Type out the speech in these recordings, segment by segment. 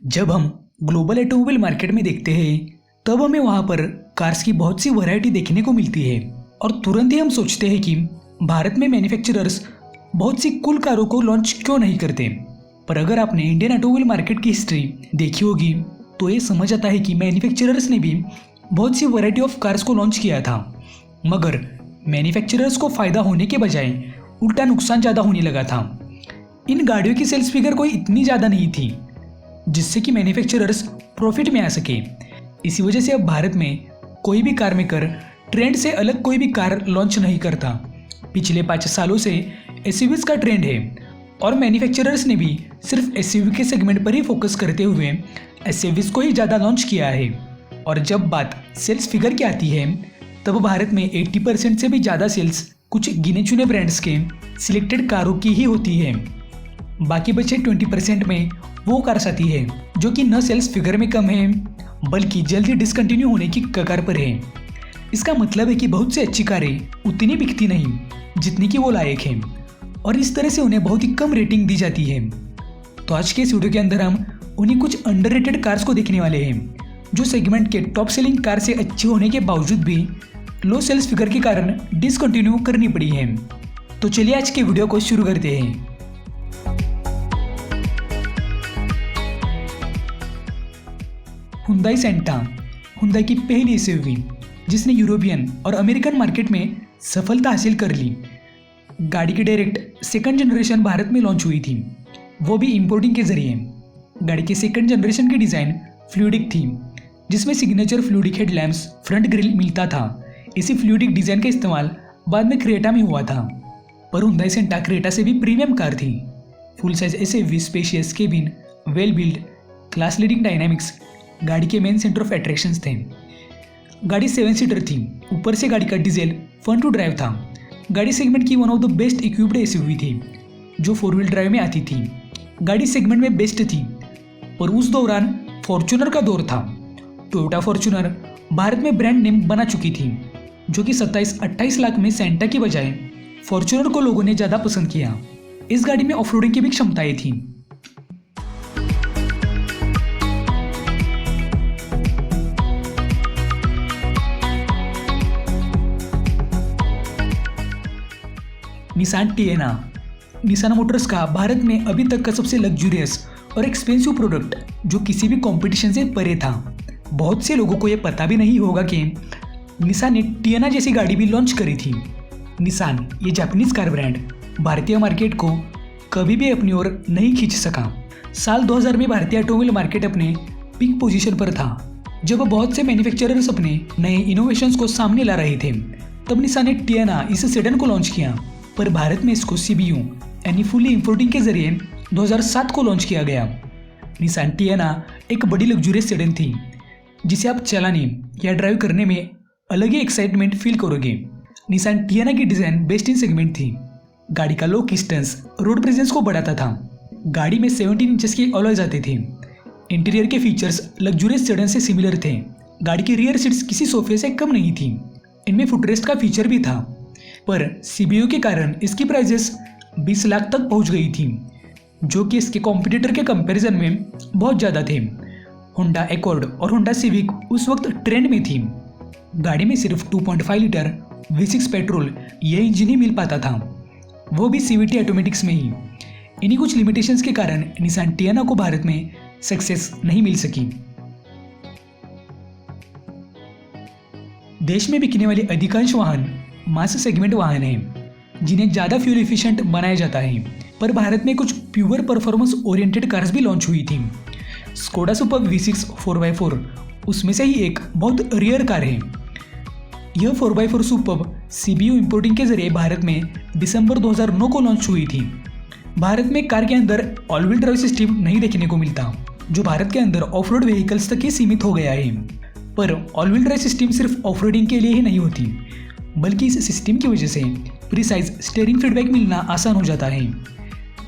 जब हम global automobile market में देखते हैं तब हमें वहाँ पर कार्स की बहुत सी वैरायटी देखने को मिलती है और तुरंत ही हम सोचते हैं कि भारत में मैन्युफैक्चरर्स बहुत सी कूल कारों को लॉन्च क्यों नहीं करते। पर अगर आपने इंडियन ऑटोमोबाइल मार्केट की हिस्ट्री देखी होगी तो ये समझ आता है कि मैन्युफैक्चरर्स ने भी बहुत सी वैरायटी ऑफ कार्स को लॉन्च किया था, मगर मैन्युफैक्चरर्स को फ़ायदा होने के बजाय उल्टा नुकसान ज़्यादा होने लगा था। इन गाड़ियों की सेल्स फिगर कोई इतनी ज़्यादा नहीं थी जिससे कि मैन्युफैक्चरर्स प्रॉफिट में आ सके। इसी वजह से अब भारत में कोई भी कार मेकर ट्रेंड से अलग कोई भी कार लॉन्च नहीं करता। पिछले 5 सालों से एसयूवीज का ट्रेंड है और मैन्युफैक्चरर्स ने भी सिर्फ एसयूवी के सेगमेंट पर ही फोकस करते हुए एसयूवीज को ही ज़्यादा लॉन्च किया है। और जब बात सेल्स फिगर की आती है तब भारत में 80% से भी ज़्यादा सेल्स कुछ गिने चुने ब्रांड्स के सिलेक्टेड कारों की ही होती है। बाकी बचे 20% में वो कार्स आती है जो कि न सेल्स फिगर में कम है बल्कि जल्दी डिसकंटिन्यू होने की कगार पर है। इसका मतलब है कि बहुत से अच्छी कारें उतनी बिकती नहीं जितनी कि वो लायक हैं और इस तरह से उन्हें बहुत ही कम रेटिंग दी जाती है। तो आज के इस वीडियो के अंदर हम उन्हीं कुछ अंडररेटेड कार्स को देखने वाले हैं जो सेगमेंट के टॉप सेलिंग कार से अच्छी होने के बावजूद भी लो सेल्स फिगर के कारण डिसकंटिन्यू करनी पड़ी है। तो चलिए आज के वीडियो को शुरू करते हैं। हुंडई सेंटा, हुंडई की पहली एसयूवी जिसने यूरोपियन और अमेरिकन मार्केट में सफलता हासिल कर ली। गाड़ी की डायरेक्ट सेकंड जनरेशन भारत में लॉन्च हुई थी, वो भी इंपोर्टिंग के जरिए। गाड़ी के सेकंड जनरेशन की डिज़ाइन फ्लूइडिक थी जिसमें signature fluidic headlamps front grille मिलता था। इसी फ्लूइडिक डिज़ाइन का इस्तेमाल बाद में क्रेटा में हुआ था, पर हुंडई सेंटा क्रेटा से भी प्रीमियम कार थी। Full size SUV, spacious cabin, well build, class leading dynamics गाड़ी के मेन सेंटर ऑफ अट्रैक्शंस थे। गाड़ी 7 सीटर थी, ऊपर से गाड़ी का डीजल फन टू ड्राइव था। गाड़ी सेगमेंट की one of the best equipped SUV थी जो 4 व्हील ड्राइव में आती थी। गाड़ी सेगमेंट में बेस्ट थी, पर उस दौरान फॉर्च्यूनर का दौर था। टोयोटा फॉर्च्यूनर भारत में ब्रांड नेम बना चुकी थी, जो कि 27-28 लाख में सेंटा की बजाय फॉर्च्यूनर को लोगों ने ज़्यादा पसंद किया। इस गाड़ी में ऑफ रोडिंग की भी क्षमताएं थी। निसान टिएना, निसान मोटर्स का भारत में अभी तक का सबसे लग्जूरियस और एक्सपेंसिव प्रोडक्ट जो किसी भी कंपटीशन से परे था। बहुत से लोगों को यह पता भी नहीं होगा कि निसान ने टिएना जैसी गाड़ी भी लॉन्च करी थी। निसान, ये जापानीज कार ब्रांड, भारतीय मार्केट को कभी भी अपनी ओर नहीं खींच सका। साल 2000 में भारतीय ऑटोमोबाइल मार्केट अपने पीक पोजीशन पर था, जब बहुत से मैन्युफैक्चरर्स अपने नए इनोवेशंस को सामने ला रहे थे। तब निसान ने टिएना इस सेडन को लॉन्च किया, पर भारत में इसको सीबीयू यानी फुली इंपोर्टिंग के जरिए 2007 को लॉन्च किया गया। निसान टिएना एक बड़ी लग्जूरियस सेडन थी जिसे आप चलाने या ड्राइव करने में अलग ही एक्साइटमेंट फील करोगे। निसान टिएना की डिज़ाइन बेस्ट इन सेगमेंट थी। गाड़ी का लो डिस्टेंस रोड प्रेजेंस को बढ़ाता था। गाड़ी में 17 इंचेस के अलॉयज आते थे। इंटीरियर के फीचर्स लग्जूरियस सेडन से सिमिलर थे। गाड़ी की रियर सीट्स किसी सोफे से कम नहीं थी। इनमें फुटरेस्ट का फीचर भी था, पर सीबीयू के कारण इसकी प्राइजेस 20 लाख तक पहुंच गई थी, जो कि इसके कॉम्पिटिटर के कंपैरिजन में बहुत ज़्यादा थे। होंडा एकॉर्ड और होंडा सिविक उस वक्त ट्रेंड में थी। गाड़ी में सिर्फ 2.5 लीटर V6 पेट्रोल यह इंजन ही मिल पाता था, वो भी सीवीटी ऑटोमेटिक्स में ही। इन्हीं कुछ लिमिटेशंस के कारण निसान टिएना को भारत में सक्सेस नहीं मिल सकी। देश में बिकने वाले अधिकांश वाहन मास सेगमेंट वाहन हैं जिन्हें ज़्यादा फ्यूल एफिशिएंट बनाया जाता है, पर भारत में कुछ प्योर परफॉर्मेंस ओरिएंटेड कार्स भी लॉन्च हुई थी। स्कोडा सुपर्ब V6 4x4 उसमें से ही एक बहुत रेयर कार है। यह 4x4 सुपर्ब सीबीयू इंपोर्टिंग के जरिए भारत में दिसंबर 2009 को लॉन्च हुई थी। भारत में कार के अंदर ऑल व्हील ड्राइव सिस्टम नहीं देखने को मिलता, जो भारत के अंदर ऑफ रोड व्हीकल्स तक ही सीमित हो गया है। पर ऑल व्हील ड्राइव सिस्टम सिर्फ ऑफ रोडिंग के लिए ही नहीं होती, बल्कि इस सिस्टम की वजह से प्रिसाइज स्टीयरिंग फीडबैक मिलना आसान हो जाता है।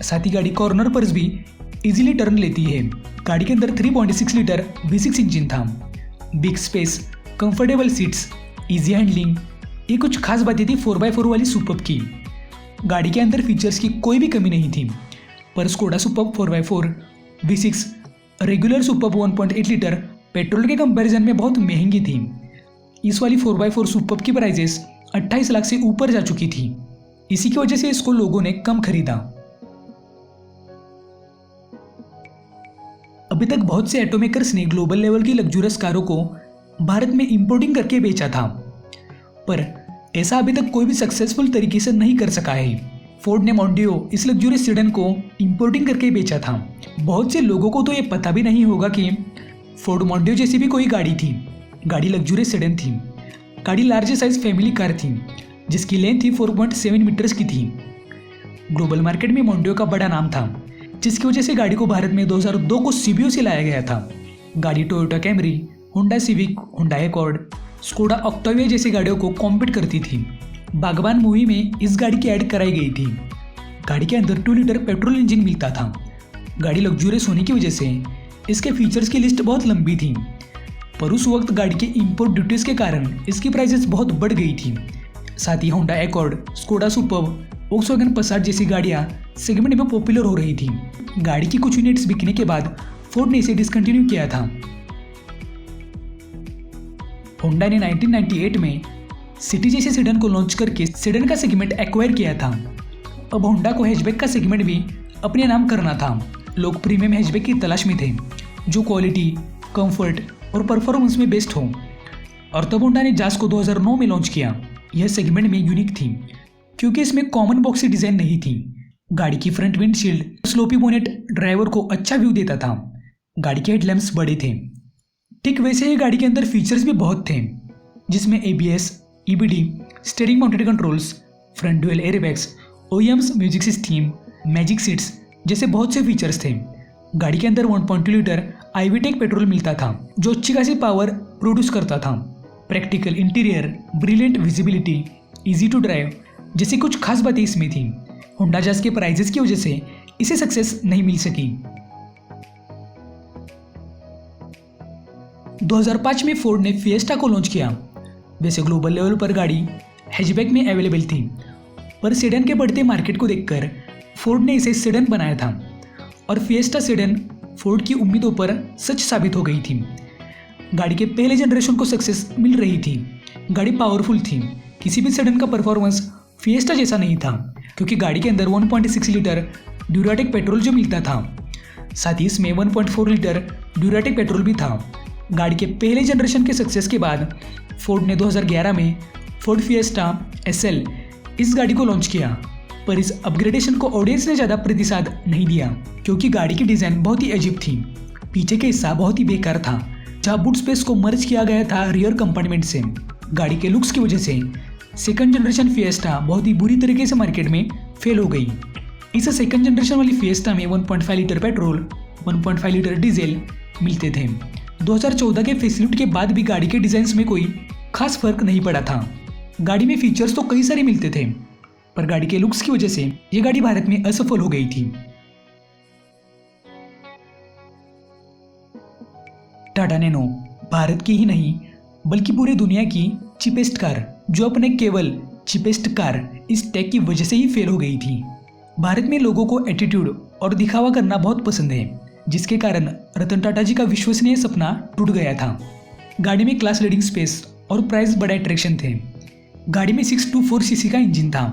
साथ ही गाड़ी कॉर्नर पर भी इजीली टर्न लेती है। गाड़ी के अंदर 3.6 लीटर V6 इंजन था। Big space, comfortable seats, easy handling, ये कुछ खास बातें थी 4x4 वाली सुपर्ब की। गाड़ी के अंदर फीचर्स की कोई भी कमी नहीं थी, पर Skoda superb 4x4 V6 regular superb 1.8 litre petrol के कंपैरिजन में बहुत महंगी थी। इस वाली 4x4 सुपर्ब की प्राइजेस 28 लाख से ऊपर जा चुकी थी। इसी की वजह से इसको लोगों ने कम खरीदा। अभी तक बहुत से ऑटोमेकर्स ने ग्लोबल लेवल की लग्जूरियस कारों को भारत में इंपोर्टिंग करके बेचा था, पर ऐसा अभी तक कोई भी सक्सेसफुल तरीके से नहीं कर सका है। फोर्ड ने मोंडियो इस लग्जूरियस सेडान को इंपोर्टिंग करके बेचा था। बहुत से लोगों को तो ये पता भी नहीं होगा कि फोर्ड मोंडियो जैसी भी कोई गाड़ी थी। गाड़ी लग्जूरियस सेडान थी। गाड़ी लार्ज साइज फैमिली कार थी जिसकी लेंथ थी 4.7 मीटर्स की थी। ग्लोबल मार्केट में मोंडियो का बड़ा नाम था, जिसकी वजह से गाड़ी को भारत में 2002 को सीबीओ से लाया गया था। गाड़ी Toyota Camry, Honda Civic, Honda Accord, Skoda Octavia जैसी गाड़ियों को कॉम्पीट करती थी। बागबान मूवी में इस गाड़ी की ऐड कराई गई थी। गाड़ी के अंदर 2 लीटर पेट्रोल इंजन मिलता था। गाड़ी लग्जूरियस होने की वजह से इसके फीचर्स की लिस्ट बहुत लंबी थी, पर उस वक्त गाड़ी के इंपोर्ट ड्यूटीज के कारण इसकी प्राइसेस बहुत बढ़ गई थी। साथ ही Honda Accord, Skoda Superb, Volkswagen Passat जैसी गाड़ियां सेगमेंट में पॉपुलर हो रही थी। गाड़ी की कुछ यूनिट्स बिकने के बाद फोर्ड ने इसे डिसकंटिन्यू किया था। होंडा ने 1998 में सिटी जैसे सेडान को लॉन्च करके सेडान का सेगमेंट एक्वायर किया था। अब होंडा को हैचबैक का सेगमेंट भी अपने नाम करना था। लोग प्रीमियम हैचबैक की तलाश में थे जो क्वालिटी, कंफर्ट और परफॉर्मेंस में बेस्ट हो, और तब होंडा ने जास को 2009 में लॉन्च किया। यह सेगमेंट में यूनिक थी क्योंकि इसमें कॉमन बॉक्सी डिजाइन नहीं थी। गाड़ी की front windshield sloppy bonnet driver को अच्छा व्यू देता था। गाड़ी के हेडलैम्प्स बड़े थे। ठीक वैसे ही गाड़ी के अंदर फीचर्स भी बहुत थे, जिसमें ABS, EBD, steering mounted controls, front dual airbags, OEM's music system, magic seats जैसे बहुत से फीचर्स थे। गाड़ी के अंदर 1.2 लीटर IVTEC पेट्रोल मिलता था जो अच्छी खासी पावर प्रोड्यूस करता था। Practical interior, brilliant visibility, easy to drive जैसी कुछ खास बातें इसमें थी। होंडा जाज के प्राइजेस की वजह से इसे सक्सेस नहीं मिल सकी। 2005 में फोर्ड ने फिएस्टा को लॉन्च किया। वैसे ग्लोबल लेवल पर गाड़ी हैचबैक में अवेलेबल थी, पर सेडान के बढ़ते मार्केट को देखकर फोर्ड ने इसे सेडान बनाया था, और फिएस्टा सेडान फोर्ड की उम्मीदों पर सच साबित हो गई थी। गाड़ी के पहले जनरेशन को सक्सेस मिल रही थी। गाड़ी पावरफुल थी। किसी भी सेडान का परफॉर्मेंस फिएस्टा जैसा नहीं था, क्योंकि गाड़ी के अंदर 1.6 लीटर ड्यूराटेक पेट्रोल जो मिलता था, साथ ही इसमें 1.4 लीटर ड्यूराटेक पेट्रोल भी था। गाड़ी के पहले जनरेशन के सक्सेस के बाद फोर्ड ने 2011 में फोर्ड फिएस्टा SL इस गाड़ी को लॉन्च किया, पर इस अपग्रेडेशन को ऑडियंस ने ज़्यादा प्रतिसाद नहीं दिया क्योंकि गाड़ी की डिज़ाइन बहुत ही अजीब थी। पीछे का हिस्सा बहुत ही बेकार था, जहाँ बूट स्पेस को मर्ज किया गया था रियर कंपार्टमेंट से। गाड़ी के लुक्स की वजह से सेकंड जनरेशन फिएस्टा बहुत ही बुरी तरीके से मार्केट में फेल हो गई। इस सेकंड जनरेशन वाली फिएस्टा में 1.5 लीटर पेट्रोल, 1.5 लीटर डीजल मिलते थे। 2014 के फेसलिफ्ट के बाद भी गाड़ी के डिजाइन में कोई खास फर्क नहीं पड़ा था। गाड़ी में फीचर्स तो कई सारे मिलते थे, पर गाड़ी के लुक्स की वजह से ये गाड़ी भारत में असफल हो गई थी। टाटा नैनो भारत की ही नहीं बल्कि पूरी दुनिया की चीपेस्ट कार, जो अपने केवल चीपेस्ट कार इस टैग की वजह से ही फेल हो गई थी। भारत में लोगों को एटीट्यूड और दिखावा करना बहुत पसंद है, जिसके कारण रतन टाटा जी का विश्वसनीय सपना टूट गया था। गाड़ी में क्लास लीडिंग स्पेस और प्राइस बड़ा अट्रैक्शन थे। गाड़ी में 624 सीसी का इंजन था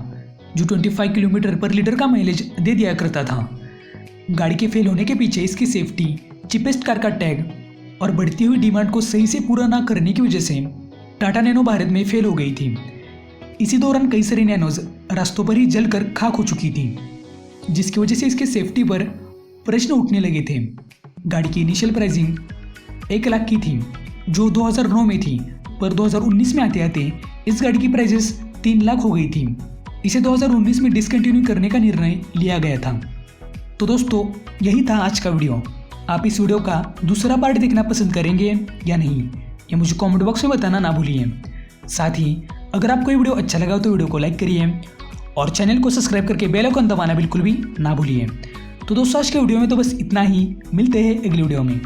जो 25 किलोमीटर पर लीटर का माइलेज दे दिया करता था। गाड़ी के फेल होने के पीछे इसकी सेफ्टी, चीपेस्ट कार का टैग और बढ़ती हुई डिमांड को सही से पूरा ना करने की वजह से टाटा नैनो भारत में फेल हो गई थी। इसी दौरान कई सारी नैनोज रास्तों पर ही जलकर खाक हो चुकी थी, जिसकी वजह से इसके सेफ्टी पर प्रश्न उठने लगे थे। गाड़ी की इनिशियल प्राइसिंग 1 लाख की थी जो 2009 में थी, पर 2019 में आते आते इस गाड़ी की प्राइसेस 3 लाख हो गई थी। इसे 2019 में डिसकंटिन्यू करने का निर्णय लिया गया था। तो दोस्तों, यही था आज का वीडियो। आप इस वीडियो का दूसरा पार्ट देखना पसंद करेंगे या नहीं, ये मुझे कमेंट बॉक्स में बताना ना भूलिए। साथ ही अगर आपको ये वीडियो अच्छा लगा तो वीडियो को लाइक करिए और चैनल को सब्सक्राइब करके बेल आइकन दबाना बिल्कुल भी ना भूलिए। तो दोस्तों, आज के वीडियो में तो बस इतना ही। मिलते हैं अगली वीडियो में।